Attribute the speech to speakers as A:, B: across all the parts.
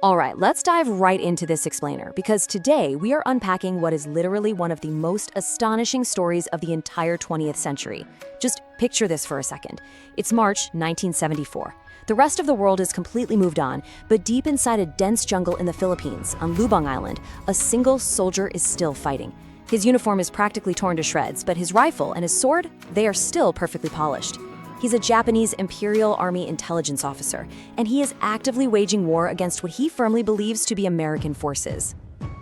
A: All right, let's dive right into this explainer because today we are unpacking what is literally one of the most astonishing stories of the entire 20th century. Just picture this for a second. It's March 1974. The rest of the world is completely moved on, but deep inside a dense jungle in the Philippines, on Lubang Island, a single soldier is still fighting. His uniform is practically torn to shreds, but his rifle and his sword, they are still perfectly polished. He's a Japanese Imperial Army intelligence officer, and he is actively waging war against what he firmly believes to be American forces.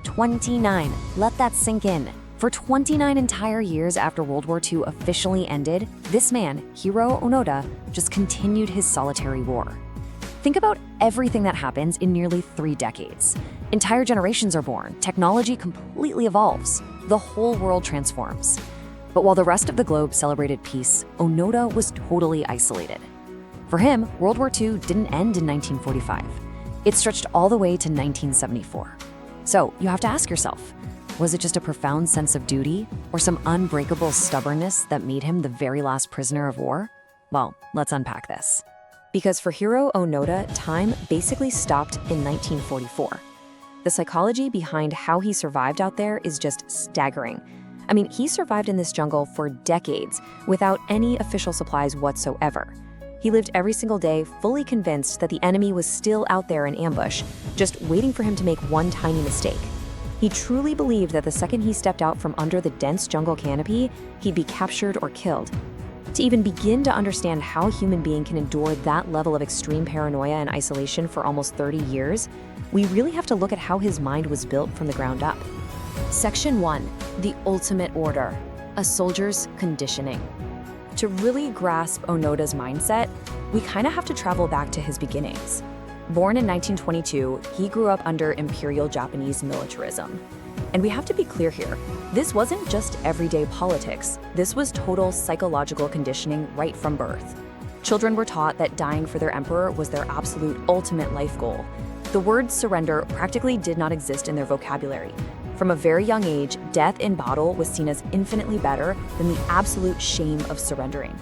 A: 29. Let that sink in. For 29 entire years after World War II officially ended, this man, Hiroo Onoda, just continued his solitary war. Think about everything that happens in nearly 3 decades. Entire generations are born, technology completely evolves, the whole world transforms. But while the rest of the globe celebrated peace, Onoda was totally isolated. For him, World War II didn't end in 1945. It stretched all the way to 1974. So you have to ask yourself, was it just a profound sense of duty or some unbreakable stubbornness that made him the very last prisoner of war? Well, let's unpack this. Because for Hiroo Onoda, time basically stopped in 1944. The psychology behind how he survived out there is just staggering. I mean, he survived in this jungle for decades without any official supplies whatsoever. He lived every single day fully convinced that the enemy was still out there in ambush, just waiting for him to make one tiny mistake. He truly believed that the second he stepped out from under the dense jungle canopy, he'd be captured or killed. To even begin to understand how a human being can endure that level of extreme paranoia and isolation for almost 30 years, we really have to look at how his mind was built from the ground up. Section 1. The Ultimate Order. A Soldier's Conditioning. To really grasp Onoda's mindset, we kind of have to travel back to his beginnings. Born in 1922, he grew up under Imperial Japanese militarism. And we have to be clear here, this wasn't just everyday politics. This was total psychological conditioning right from birth. Children were taught that dying for their emperor was their absolute ultimate life goal. The word surrender practically did not exist in their vocabulary. From a very young age, death in battle was seen as infinitely better than the absolute shame of surrendering.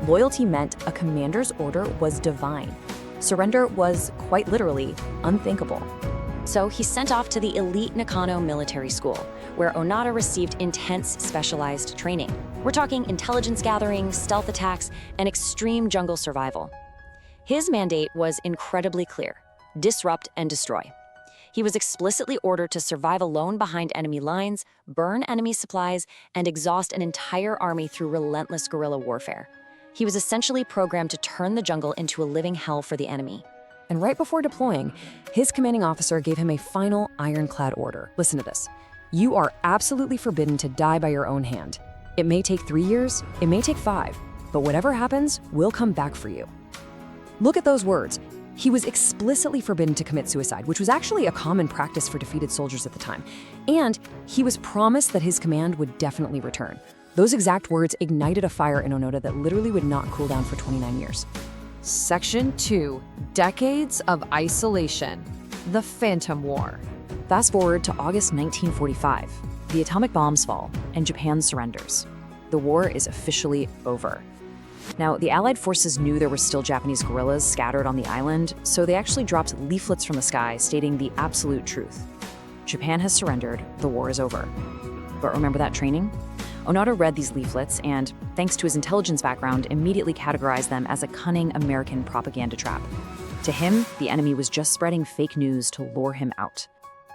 A: Loyalty meant a commander's order was divine. Surrender was, quite literally, unthinkable. So he sent off to the elite Nakano military school, where Onoda received intense specialized training. We're talking intelligence gathering, stealth attacks, and extreme jungle survival. His mandate was incredibly clear: disrupt and destroy. He was explicitly ordered to survive alone behind enemy lines, burn enemy supplies, and exhaust an entire army through relentless guerrilla warfare. He was essentially programmed to turn the jungle into a living hell for the enemy. And right before deploying, his commanding officer gave him a final ironclad order. Listen to this. You are absolutely forbidden to die by your own hand. It may take 3 years, it may take 5, but whatever happens, we'll come back for you. Look at those words. He was explicitly forbidden to commit suicide, which was actually a common practice for defeated soldiers at the time. And he was promised that his command would definitely return. Those exact words ignited a fire in Onoda that literally would not cool down for 29 years. Section 2. Decades of Isolation. The Phantom War. Fast forward to August 1945. The atomic bombs fall, and Japan surrenders. The war is officially over. Now, the Allied forces knew there were still Japanese guerrillas scattered on the island, so they actually dropped leaflets from the sky stating the absolute truth. Japan has surrendered, the war is over. But remember that training? Onoda read these leaflets and, thanks to his intelligence background, immediately categorized them as a cunning American propaganda trap. To him, the enemy was just spreading fake news to lure him out.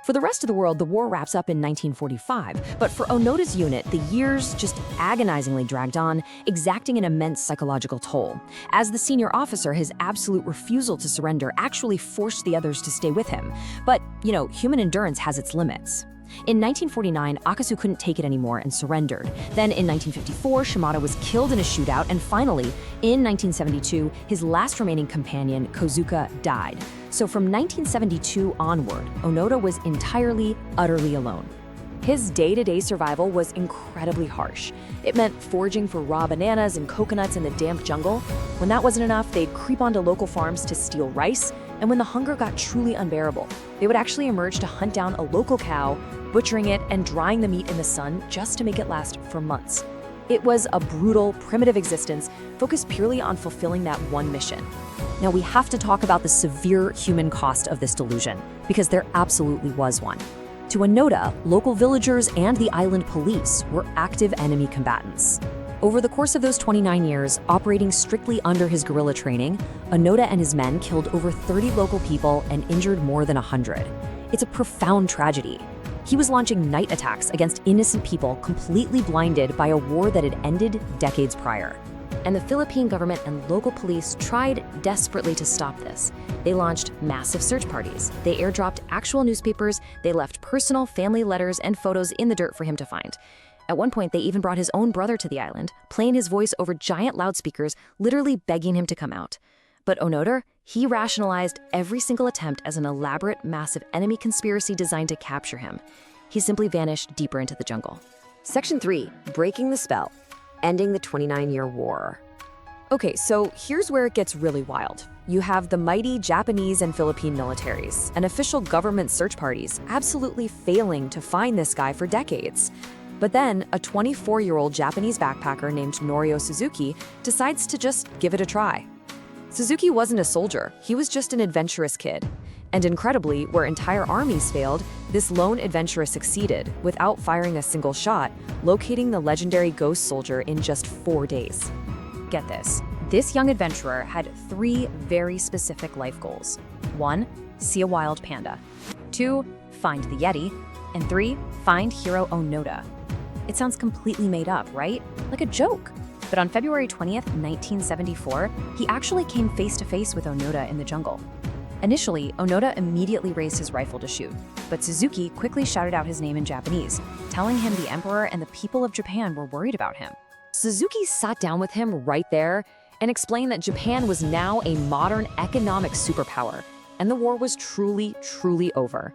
A: For the rest of the world, the war wraps up in 1945, but for Onoda's unit, the years just agonizingly dragged on, exacting an immense psychological toll. As the senior officer, his absolute refusal to surrender actually forced the others to stay with him. But, human endurance has its limits. In 1949, Akasu couldn't take it anymore and surrendered. Then in 1954, Shimada was killed in a shootout, and finally, in 1972, his last remaining companion, Kozuka, died. So from 1972 onward, Onoda was entirely, utterly alone. His day-to-day survival was incredibly harsh. It meant foraging for raw bananas and coconuts in the damp jungle. When that wasn't enough, they'd creep onto local farms to steal rice, and when the hunger got truly unbearable, they would actually emerge to hunt down a local cow, butchering it and drying the meat in the sun just to make it last for months. It was a brutal, primitive existence focused purely on fulfilling that one mission. Now we have to talk about the severe human cost of this delusion, because there absolutely was one. To Onoda, local villagers and the island police were active enemy combatants. Over the course of those 29 years, operating strictly under his guerrilla training, Onoda and his men killed over 30 local people and injured more than 100. It's a profound tragedy. He was launching night attacks against innocent people, completely blinded by a war that had ended decades prior. And the Philippine government and local police tried desperately to stop this. They launched massive search parties. They airdropped actual newspapers. They left personal family letters and photos in the dirt for him to find. At one point, they even brought his own brother to the island, playing his voice over giant loudspeakers, literally begging him to come out. But Onoda, he rationalized every single attempt as an elaborate, massive enemy conspiracy designed to capture him. He simply vanished deeper into the jungle. Section 3, breaking the spell, ending the 29-year war. Okay, so here's where it gets really wild. You have the mighty Japanese and Philippine militaries, and official government search parties absolutely failing to find this guy for decades. But then, a 24-year-old Japanese backpacker named Norio Suzuki decides to just give it a try. Suzuki wasn't a soldier, he was just an adventurous kid. And incredibly, where entire armies failed, this lone adventurer succeeded, without firing a single shot, locating the legendary ghost soldier in just 4 days. Get this young adventurer had 3 very specific life goals. 1, see a wild panda. 2, find the Yeti. And 3, find Hiroo Onoda. It sounds completely made up, right? Like a joke. But on February 20th, 1974, he actually came face to face with Onoda in the jungle. Initially, Onoda immediately raised his rifle to shoot, but Suzuki quickly shouted out his name in Japanese, telling him the emperor and the people of Japan were worried about him. Suzuki sat down with him right there and explained that Japan was now a modern economic superpower, and the war was truly, truly over.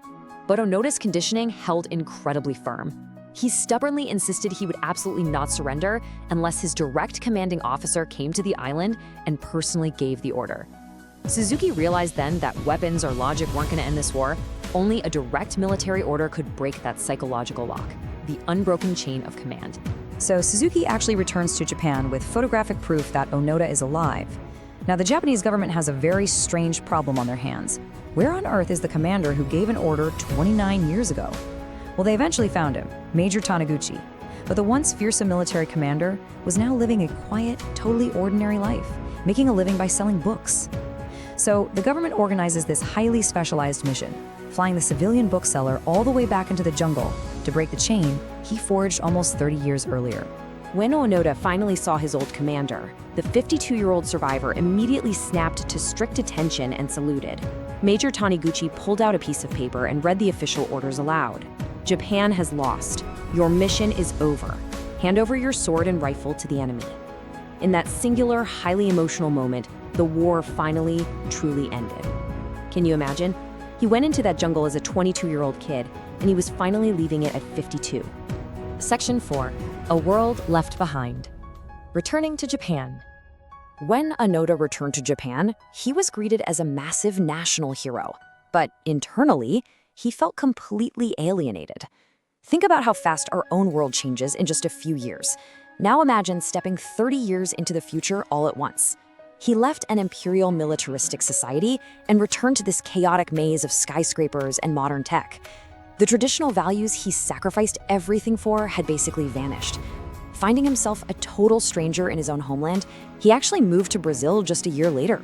A: But Onoda's conditioning held incredibly firm. He stubbornly insisted he would absolutely not surrender unless his direct commanding officer came to the island and personally gave the order. Suzuki realized then that weapons or logic weren't going to end this war. Only a direct military order could break that psychological lock, the unbroken chain of command. So Suzuki actually returns to Japan with photographic proof that Onoda is alive. Now, the Japanese government has a very strange problem on their hands. Where on earth is the commander who gave an order 29 years ago? Well, they eventually found him, Major Taniguchi. But the once fearsome military commander was now living a quiet, totally ordinary life, making a living by selling books. So the government organizes this highly specialized mission, flying the civilian bookseller all the way back into the jungle to break the chain he forged almost 30 years earlier. When Onoda finally saw his old commander, the 52-year-old survivor immediately snapped to strict attention and saluted. Major Taniguchi pulled out a piece of paper and read the official orders aloud. Japan has lost. Your mission is over. Hand over your sword and rifle to the enemy. In that singular, highly emotional moment, the war finally, truly ended. Can you imagine? He went into that jungle as a 22-year-old kid, and he was finally leaving it at 52. Section 4, A World Left Behind. Returning to Japan. When Onoda returned to Japan, he was greeted as a massive national hero. But internally, he felt completely alienated. Think about how fast our own world changes in just a few years. Now imagine stepping 30 years into the future all at once. He left an imperial militaristic society and returned to this chaotic maze of skyscrapers and modern tech. The traditional values he sacrificed everything for had basically vanished. Finding himself a total stranger in his own homeland, he actually moved to Brazil just a year later.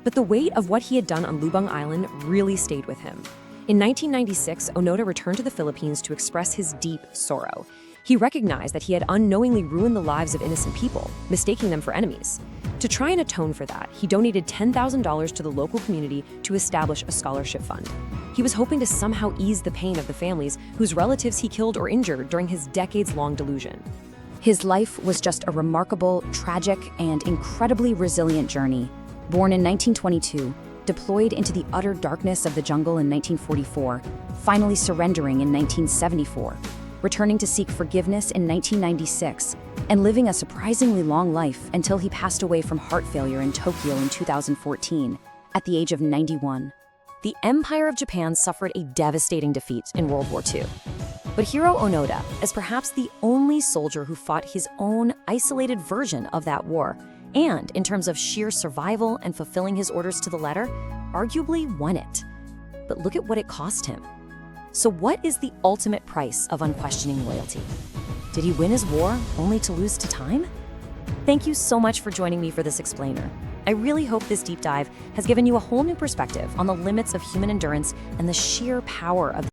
A: But the weight of what he had done on Lubang Island really stayed with him. In 1996, Onoda returned to the Philippines to express his deep sorrow. He recognized that he had unknowingly ruined the lives of innocent people, mistaking them for enemies. To try and atone for that, he donated $10,000 to the local community to establish a scholarship fund. He was hoping to somehow ease the pain of the families whose relatives he killed or injured during his decades-long delusion. His life was just a remarkable, tragic, and incredibly resilient journey. Born in 1922, deployed into the utter darkness of the jungle in 1944, finally surrendering in 1974, returning to seek forgiveness in 1996, and living a surprisingly long life until he passed away from heart failure in Tokyo in 2014, at the age of 91. The Empire of Japan suffered a devastating defeat in World War II. But Hiroo Onoda, as perhaps the only soldier who fought his own isolated version of that war, and in terms of sheer survival and fulfilling his orders to the letter, arguably won it. But look at what it cost him. So what is the ultimate price of unquestioning loyalty? Did he win his war only to lose to time? Thank you so much for joining me for this explainer. I really hope this deep dive has given you a whole new perspective on the limits of human endurance and the sheer power of